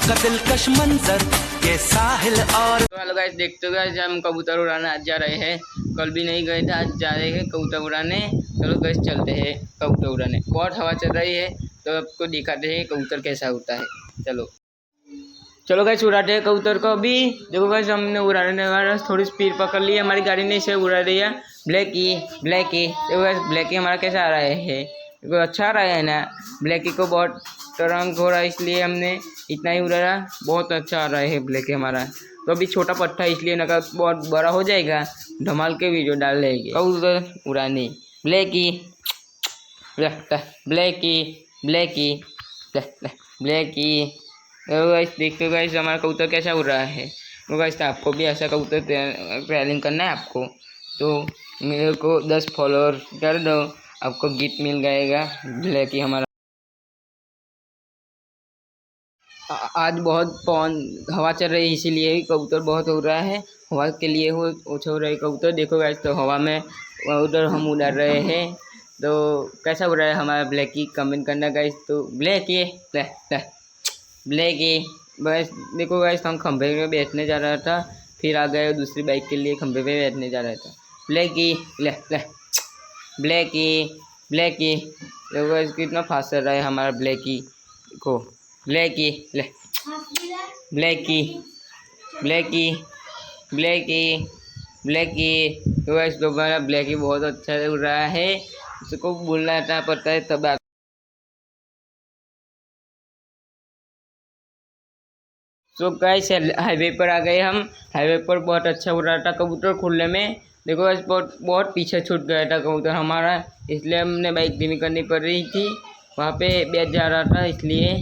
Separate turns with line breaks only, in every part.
का दिलकश मंजर के साहिल और।
तो हेलो गाइस, देखते हो गाइस हम कबूतर उड़ाने आज जा रहे हैं। कल भी नहीं गए थे, आज जा रहे हैं कबूतर उड़ाने। चलो गाइस चलते हैं कबूतर उड़ाने। बहुत हवा चल रही है तो आपको दिखाते हैं कबूतर कैसा उड़ता है। चलो चलो गाइस उड़ाते हैं कबूतर को। अभी देखो गाइस हमने उड़ाने वाला थोड़ी स्पीड पकड़ ली, हमारी गाड़ी ने इसे उड़ा दिया। ब्लैकी देखो गाइस, ब्लैकी हमारा कैसा आ रहा है, देखो अच्छा आ रहा है ना। ब्लैकी को बहुत रंग हो रहा है इसलिए हमने इतना ही उड़ाया। बहुत अच्छा आ रहा है ब्लैकी हमारा। तो अभी छोटा पट्टा इसलिए ना बहुत बड़ा हो जाएगा, धमाल के वीडियो डाल देंगे कबूतर उड़ाने। Blackie Blackie Blackie Blackie. तो गाइस देखते हो गाइस हमारा कबूतर कैसा उड़ रहा है। तो गाइस आपको भी ऐसा कबूतर ट्रेनिंग करना है आपको तो मेरे को 10 फॉलोअर कर दो, आपको गिफ्ट मिल जाएगा ब्लैकी हमारा। आज बहुत हवा चल रही है इसीलिए ही कबूतर बहुत उड़ रहा है। हवा के लिए वो उछल रहे कबूतर। देखो गाइस तो हवा में उधर हम उड़ा रहे हैं। तो कैसा उड़ रहा है हमारा ब्लैकी, कमेंट करना गाइस। तो ब्लैकी ब्लैकी बस देखो गाइस हम खंभे में बैठने जा रहा था, फिर आ गए दूसरी बाइक के लिए खंभे पे बैठने जा रहा था। Blackie Blackie Blackie. देखो गाइस कितना फास्ट चल रहा है हमारा ब्लैकी को। Blackie Blackie Blackie Blackie Blackie. तो गाइस दोबारा ब्लैकी बहुत अच्छा उड़ रहा है, उसको बोलना था पड़ता है तब। तो गाइस हाईवे पर आ गए हम। हाईवे पर बहुत अच्छा उड़ रहा था कबूतर खुले में। देखो गाइस बहुत पीछे छूट गया था कबूतर हमारा, इसलिए हमने बाइक धीमी करनी पड़ रही थी। वहाँ पे बैठ जा रहा था इसलिए।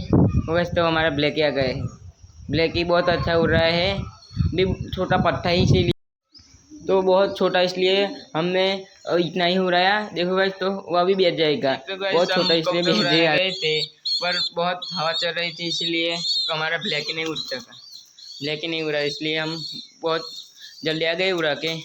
गाइस तो हमारा ब्लैकी आ गए। ब्लैकी बहुत अच्छा उड़ रहा है, भी छोटा पट्टा ही इसीलिए, तो बहुत छोटा इसलिए हमने इतना ही उड़ाया। देखो गाइस तो वह भी बैठ जाएगा, बहुत छोटा इसलिए बैठ गए थे। पर बहुत हवा चल रही थी इसीलिए हमारा ब्लैकी नहीं उड़ सका। ब्लैकी नहीं उड़ा इसलिए हम बहुत जल्दी आ गए उड़ा के।